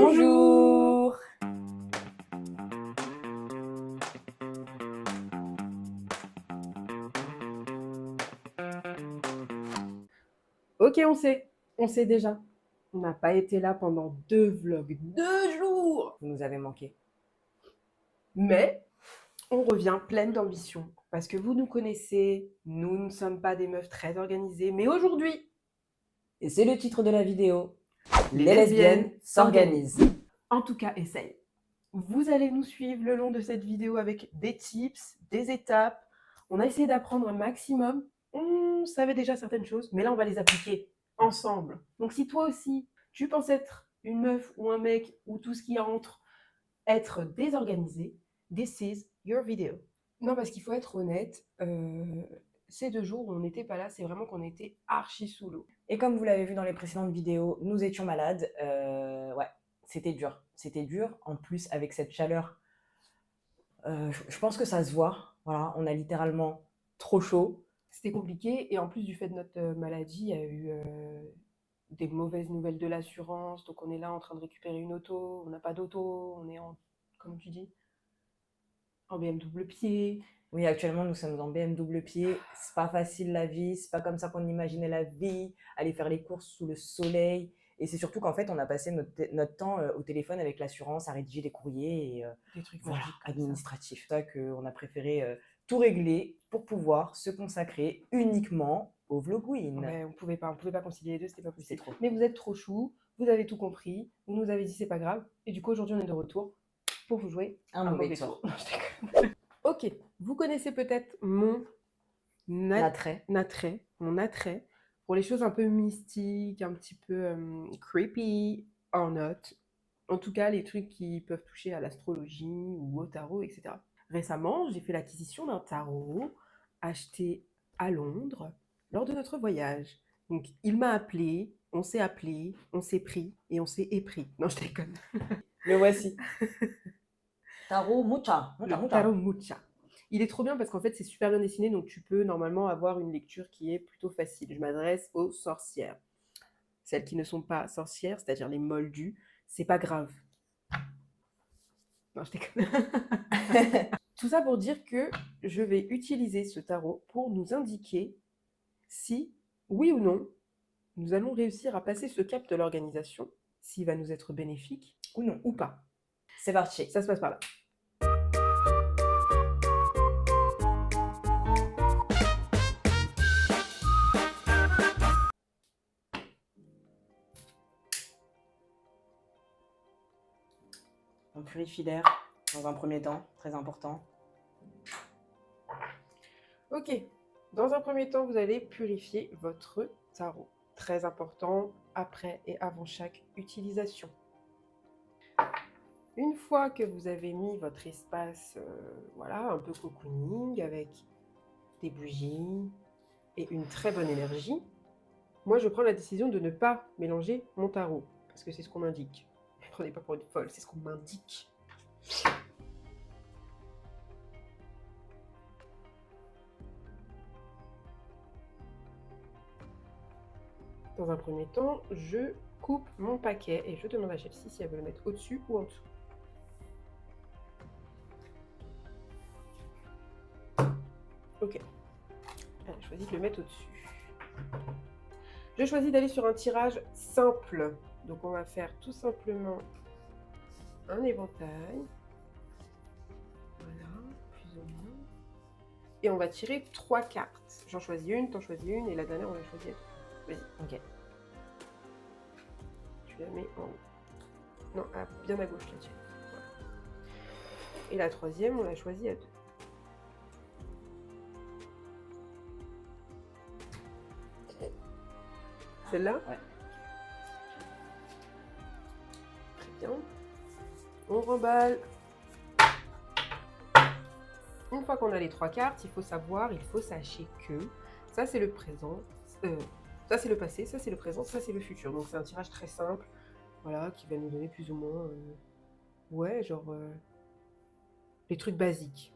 Bonjour. Ok, on sait déjà. On n'a pas été là pendant 2 vlogs, 2 jours. Vous nous avez manqué. Mais on revient pleine d'ambition. Parce que vous nous connaissez, nous ne sommes pas des meufs très organisées. Mais aujourd'hui, Et c'est le titre de la vidéo. Les Les lesbiennes lesbiennes s'organisent. en tout cas, essaye. Vous allez nous suivre le long de cette vidéo avec des tips, des étapes. On a essayé d'apprendre un maximum. On savait déjà certaines choses, mais là, on va les appliquer ensemble. Donc, si toi aussi, tu penses être une meuf ou un mec ou tout ce qui entre, être désorganisé, this is your video. Non, parce qu'il faut être honnête, ces 2 jours où on n'était pas là, c'est vraiment qu'on était archi sous l'eau. Et comme vous l'avez vu dans les précédentes vidéos, nous étions malades. Ouais, c'était dur. C'était dur. En plus, avec cette chaleur, je pense que ça se voit. Voilà, on a littéralement trop chaud. C'était compliqué, et en plus du fait de notre maladie, il y a eu des mauvaises nouvelles de l'assurance, donc on est là en train de récupérer une auto, on n'a pas d'auto, on est en, comme tu dis, en BMW pied. Oui, actuellement, nous sommes en BM double pied. C'est pas facile la vie. C'est pas comme ça qu'on imaginait la vie. Aller faire les courses sous le soleil. Et c'est surtout qu'en fait, on a passé notre temps au téléphone avec l'assurance à rédiger des courriers et Des trucs voilà, magiques comme administratifs. C'est ça qu'on a préféré tout régler pour pouvoir se consacrer uniquement au vlogwin. Ouais, on pouvait pas concilier les deux, c'était pas C'est possible. trop. Mais vous êtes trop chou, vous avez tout compris, vous nous avez dit c'est pas grave, et du coup aujourd'hui on est de retour pour vous jouer Un mauvais tour. Non, je déconne. Ok, vous connaissez peut-être mon L'attrait. attrait pour les choses un peu mystiques, un petit peu creepy, or not. En tout cas, les trucs qui peuvent toucher à l'astrologie ou au tarot, etc. Récemment, j'ai fait l'acquisition d'un tarot acheté à Londres lors de notre voyage. Donc, il m'a appelé, on s'est pris et on s'est épris. Non, je déconne. Le voici. Tarot Mucha. Le tarot Mucha. Il est trop bien parce qu'en fait, c'est super bien dessiné, donc tu peux normalement avoir une lecture qui est plutôt facile. Je m'adresse aux sorcières. Celles qui ne sont pas sorcières, c'est-à-dire les moldus, c'est pas grave. Non, je déconne. Tout ça pour dire que je vais utiliser ce tarot pour nous indiquer si, oui ou non, nous allons réussir à passer ce cap de l'organisation, s'il va nous être bénéfique ou non, ou pas. C'est parti. Ça se passe par là. On purifie l'air dans un premier temps, très important. Ok, dans un premier temps, vous allez purifier votre tarot. Très important, après et avant chaque utilisation. Une fois que vous avez mis votre espace, voilà, un peu cocooning, avec des bougies et une très bonne énergie, moi je prends la décision de ne pas mélanger mon tarot, parce que c'est ce qu'on m'indique. Ne prenez pas pour une folle, c'est ce qu'on m'indique. Dans un premier temps, je coupe mon paquet et je demande à Chelsea si elle veut le mettre au-dessus ou en dessous. Ok. Elle choisit de le mettre au-dessus. Je choisis d'aller sur un tirage simple. Donc on va faire tout simplement un éventail. Voilà, plus ou moins. Et on va tirer 3 cartes. J'en choisis une, t'en choisis une, et la dernière on la choisit à deux. Vas-y. Ok. Tu la mets en haut. Non, bien à gauche la tienne. Voilà. Et la troisième, on la choisit à deux. Celle-là? Ouais. Très bien. On remballe. Une fois qu'on a les 3 cartes, il faut sachez que ça c'est le présent, ça c'est le passé, ça c'est le présent, ça c'est le futur. Donc c'est un tirage très simple, voilà, qui va nous donner plus ou moins, ouais, genre les trucs basiques,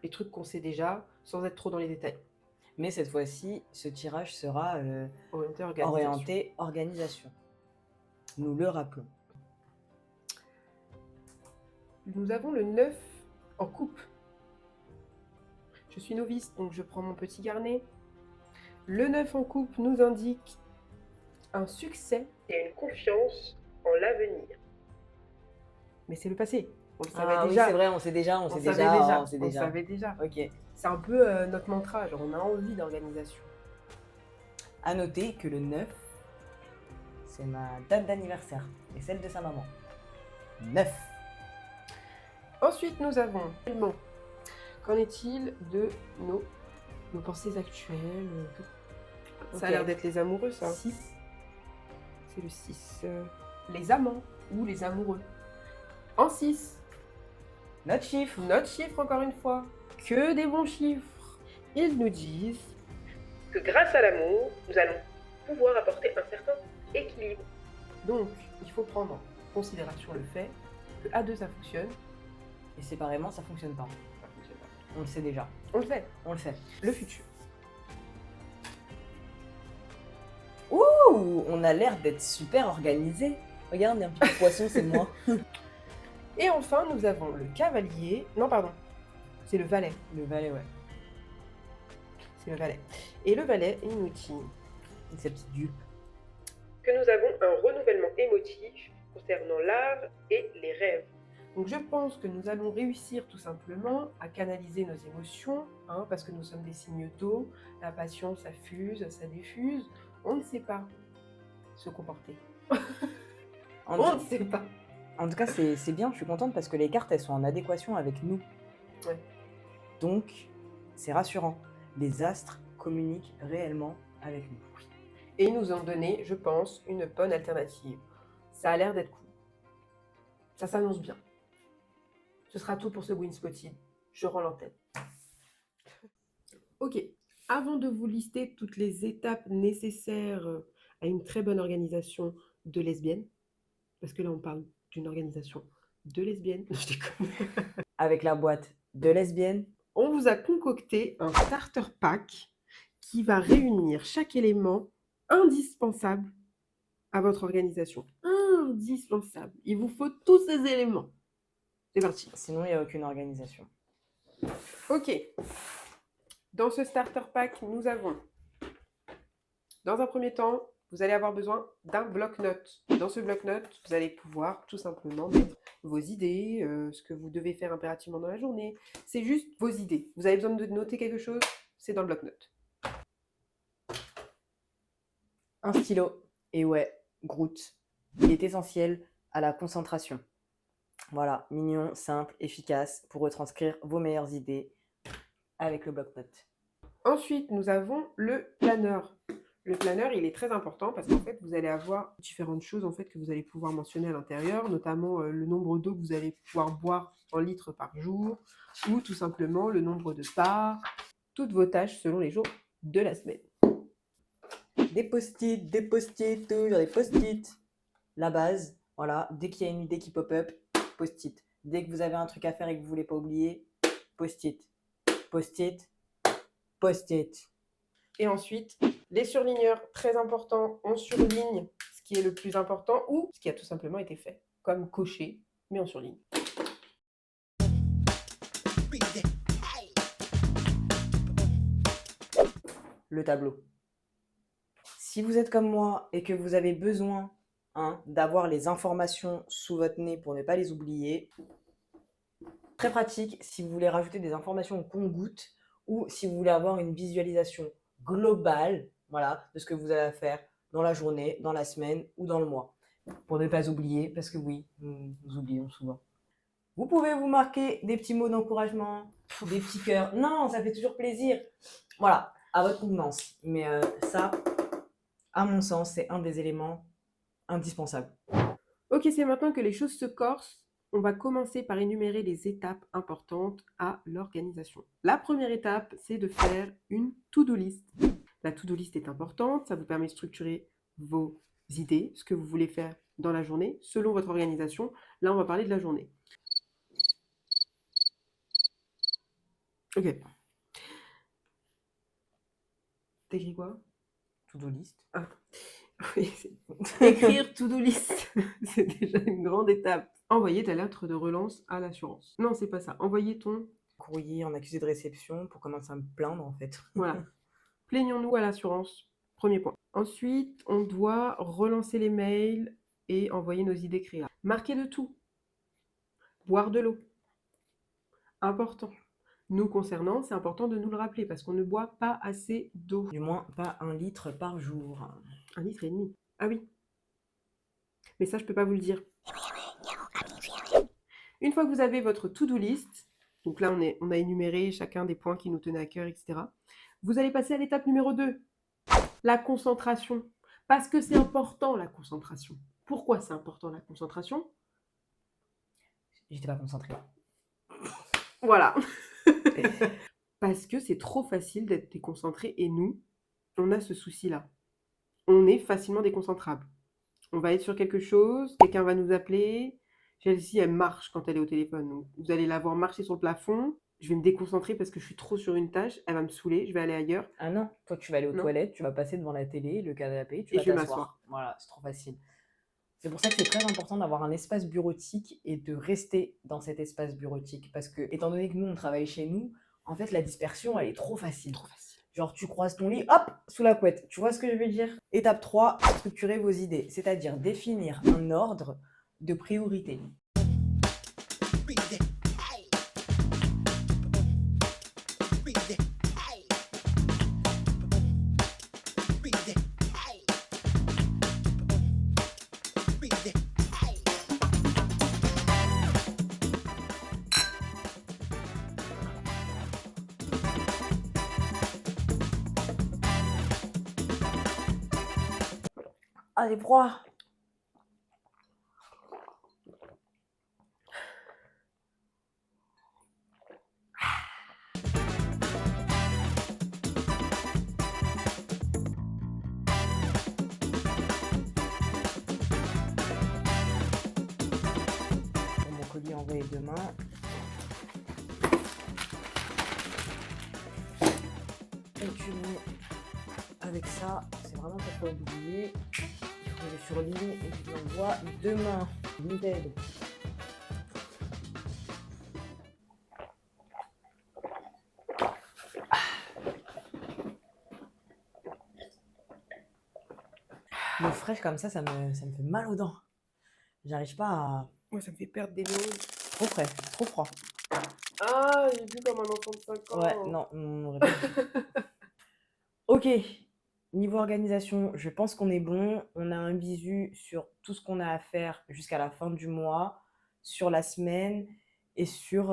les trucs qu'on sait déjà, sans être trop dans les détails. Mais cette fois-ci, ce tirage sera Orienté orienté organisation. Nous le rappelons. nous avons le 9 en coupe. Je suis novice, donc je prends mon petit carnet. Le 9 en coupe nous indique un succès et une confiance en l'avenir. Mais c'est le passé. On le savait Ah oui, déjà. c'est vrai, on sait déjà, On sait savait déjà, déjà. on sait On déjà. savait déjà. Ok. C'est un peu notre mantra, genre on a envie d'organisation. À noter que le 9, c'est ma date d'anniversaire et celle de sa maman. 9. Ensuite, nous avons également, qu'en est-il de nos pensées actuelles? Ça a Ok. l'air d'être les amoureux, ça. 6. C'est le 6. Les amants ou les amoureux. En 6, Notre chiffre. notre chiffre encore une fois. Que des bons chiffres. Ils nous disent que grâce à l'amour, nous allons pouvoir apporter un certain équilibre. Donc, il faut prendre en considération le fait que à deux ça fonctionne, Et séparément, ça fonctionne pas. ça fonctionne pas. On le sait déjà. On le fait. On le sait. Le futur. Ouh, on a l'air d'être super organisé. Regarde, il y a un petit poisson, c'est moi. Et enfin, nous avons le cavalier. Non, pardon. C'est le valet. Le valet, ouais. C'est le valet. Et le valet, il nous dit Avec sa petite jupe. que nous avons un renouvellement émotif concernant l'art et les rêves. Donc je pense que nous allons réussir tout simplement à canaliser nos émotions, parce que nous sommes des signes d'eau, la passion ça fuse, ça diffuse, on ne sait pas se comporter. En, On ne sait pas. en tout cas, c'est bien, je suis contente parce que les cartes, elles sont en adéquation avec nous. Ouais. Donc, c'est rassurant. Les astres communiquent réellement avec nous. Et ils nous ont donné, je pense, une bonne alternative. Ça a l'air d'être cool. Ça s'annonce bien. Ce sera tout pour ce Win Spotted. Je rends l'antenne. Ok, avant de vous lister toutes les étapes nécessaires à une très bonne organisation de lesbiennes, parce que là on parle d'une organisation de lesbiennes, je déconne. Avec la boîte de lesbiennes, On vous a concocté un starter pack qui va réunir chaque élément indispensable à votre organisation. Indispensable. Il vous faut tous ces éléments. C'est parti. sinon il n'y a aucune organisation. Ok. Dans ce starter pack, nous avons, dans un premier temps, vous allez avoir besoin d'un bloc-notes. Dans ce bloc-notes, vous allez pouvoir tout simplement mettre vos idées, ce que vous devez faire impérativement dans la journée. C'est juste vos idées. Vous avez besoin de noter quelque chose, c'est dans le bloc-notes. Un stylo. Et ouais, Groot. Il est essentiel à la concentration. Voilà, mignon, simple, efficace pour retranscrire vos meilleures idées avec le bloc-notes. Ensuite, nous avons le planeur. Le planeur, il est très important parce qu'en fait, vous allez avoir différentes choses en fait, que vous allez pouvoir mentionner à l'intérieur, notamment le nombre d'eau que vous allez pouvoir boire en litres par jour, ou tout simplement le nombre de pas, toutes vos tâches selon les jours de la semaine. Des post-it, toujours des post-it. La base, voilà, dès qu'il y a une idée qui pop-up, post-it. Dès que vous avez un truc à faire et que vous ne voulez pas oublier, post-it. Post-it, post-it. Et ensuite, les surligneurs, très importants, on surligne ce qui est le plus important ou ce qui a tout simplement été fait, comme cocher, mais on surligne. Le tableau. Si vous êtes comme moi et que vous avez besoin d'avoir les informations sous votre nez pour ne pas les oublier, très pratique si vous voulez rajouter des informations au compte-gouttes ou si vous voulez avoir une visualisation globale, voilà, de ce que vous allez faire dans la journée, dans la semaine ou dans le mois. Pour ne pas oublier, parce que oui, nous oublions souvent. Vous pouvez vous marquer des petits mots d'encouragement, des petits cœurs. Non, ça fait toujours plaisir. Voilà, à votre convenance. Mais ça, à mon sens, c'est un des éléments indispensables. Ok, c'est maintenant que les choses se corsent. On va commencer par énumérer les étapes importantes à l'organisation. La première étape, c'est de faire une to-do list. La to-do list est importante, ça vous permet de structurer vos idées, ce que vous voulez faire dans la journée, selon votre organisation. Là, on va parler de la journée. Ok. T'écris quoi? To-do list. Oui, écrire to-do list, c'est déjà une grande étape. Envoyer ta lettre de relance à l'assurance. Non, c'est pas ça. Envoyer ton... Courrier en accusé de réception pour commencer à me plaindre, en fait. Voilà. Plaignons-nous à l'assurance. Premier point. Ensuite, on doit relancer les mails et envoyer nos idées créables. Marquer de tout. Boire de l'eau. Important. Nous concernant, c'est important de nous le rappeler parce qu'on ne boit pas assez d'eau. Du moins, pas 1 litre par jour. 1,5 litre. Ah oui. Mais ça, je peux pas vous le dire. Une fois que vous avez votre to-do list, donc là, on a énuméré chacun des points qui nous tenaient à cœur, etc. Vous allez passer à l'étape numéro 2, la concentration. Parce que c'est important, la concentration. Pourquoi c'est important, la concentration? J'étais pas concentrée. Voilà. Parce que c'est trop facile d'être déconcentré et nous, on a ce souci-là. On est facilement déconcentrable. On va être sur quelque chose, quelqu'un va nous appeler. Chelsea, elle marche quand elle est au téléphone. Donc, vous allez la voir marcher sur le plafond. Je vais me déconcentrer parce que je suis trop sur une tâche. Elle va me saouler, je vais aller ailleurs. Ah non, toi tu vas aller aux Non. toilettes, tu vas passer devant la télé, le canapé, tu Et vas je vais t'asseoir. m'asseoir. Voilà, c'est trop facile. C'est pour ça que c'est très important d'avoir un espace bureautique et de rester dans cet espace bureautique. Parce que, étant donné que nous, on travaille chez nous, en fait, la dispersion, elle est trop facile. Trop facile. Genre, tu croises ton lit, hop, sous la couette. Tu vois ce que je veux dire? Étape 3, structurer vos idées. C'est-à-dire définir un ordre de priorité. Ah, j'ai froid! Pour mon colis envoyé demain. Et tu mets avec ça, c'est vraiment pour pas oublier. Il faut aller sur ligne et tu l'envoies demain. Vinted. L'eau fraîche comme ça me fait mal aux dents. J'arrive pas à... Moi, ça me fait perdre des neurones. Trop frais, trop froid. Ah, j'ai bu comme un enfant de 5 ans. Ouais, non, on aurait pas dû. Ok, niveau organisation, je pense qu'on est bon. On a un bisu sur tout ce qu'on a à faire jusqu'à la fin du mois, sur la semaine et sur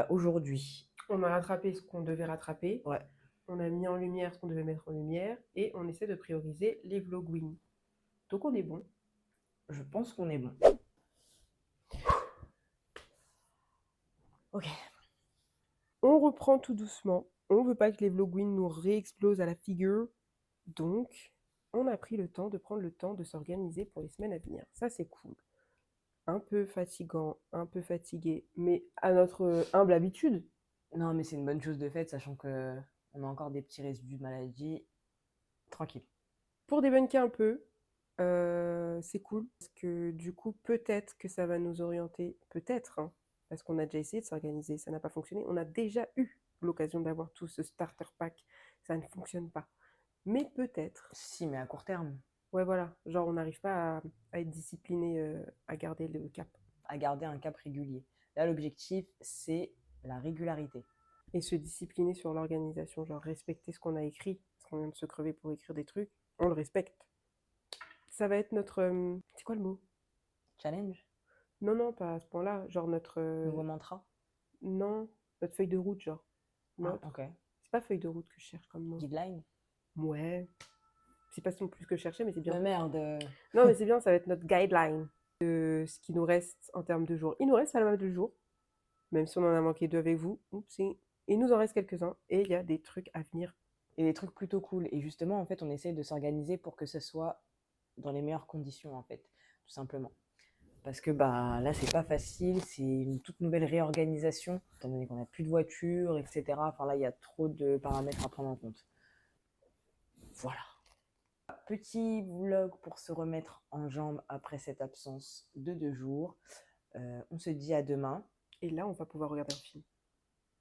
aujourd'hui. On a rattrapé ce qu'on devait rattraper. Ouais. On a mis en lumière ce qu'on devait mettre en lumière. Et on essaie de prioriser les vlogwings. Donc, on est bon. Je pense qu'on est bon. Ok. On reprend tout doucement. On veut pas que les vlogwings nous réexplosent à la figure. Donc, on a pris le temps de prendre le temps de s'organiser pour les semaines à venir. Ça, c'est cool. Un peu fatigant, un peu fatigué, mais à notre humble habitude. Non, mais c'est une bonne chose de fait, sachant que on a encore des petits résidus de maladie. Tranquille. Pour débunker un peu, c'est cool. Parce que du coup, peut-être que ça va nous orienter. Peut-être, hein, parce qu'on a déjà essayé de s'organiser, ça n'a pas fonctionné. On a déjà eu l'occasion d'avoir tout ce starter pack. Ça ne fonctionne pas. Mais peut-être. Si, mais à court terme. Ouais, voilà. Genre, on n'arrive pas à être discipliné, à garder le cap. À garder un cap régulier. Là, l'objectif, c'est la régularité. Et se discipliner sur l'organisation, genre respecter ce qu'on a écrit, parce qu'on vient de se crever pour écrire des trucs, on le respecte. Ça va être notre... c'est quoi le mot? Challenge? Non, pas à ce point-là. Genre notre... Nouveau mantra? Non, notre feuille de route, genre. Ah, Notre... ok. C'est pas feuille de route que je cherche comme mot. Guideline? Ouais. C'est pas non plus ce que je cherchais, mais c'est bien. Merde. Non, mais c'est bien, ça va être notre guideline de ce qui nous reste en termes de jours. Il nous reste pas mal de jours, même si on en a manqué 2 avec vous. Oupsie. Il nous en reste quelques-uns et il y a des trucs à venir. Et des trucs plutôt cool. Et justement, en fait, on essaye de s'organiser pour que ce soit dans les meilleures conditions, en fait, tout simplement. Parce que bah, là, c'est pas facile, c'est une toute nouvelle réorganisation, étant donné qu'on n'a plus de voiture, etc. Enfin là, il y a trop de paramètres à prendre en compte. Voilà. Petit vlog pour se remettre en jambes après cette absence de 2 jours. On se dit à demain. Et là, on va pouvoir regarder un film.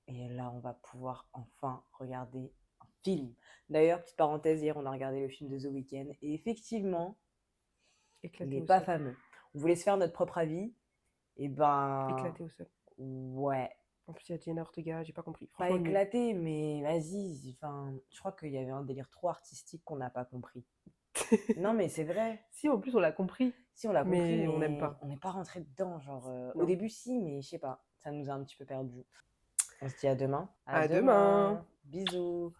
Et là, on va pouvoir enfin regarder un film. D'ailleurs, petite parenthèse, hier, on a regardé le film de The Weeknd. Et effectivement, il Éclaté n'est au pas sol. fameux. On voulait se faire notre propre avis. Et ben, Éclaté au sol. ouais. En plus, il y a Jenna Ortega, j'ai pas compris. Pas Franchement, nul. éclaté, mais vas-y. Enfin, je crois qu'il y avait un délire trop artistique qu'on n'a pas compris. Non, mais c'est vrai. Si, en plus, on l'a compris. Si, on l'a compris, Mais mais on n'aime pas. on n'est pas rentré dedans. Genre, au Non. début, si, mais je sais pas. Ça nous a un petit peu perdu. On se dit à demain. À demain. Bisous.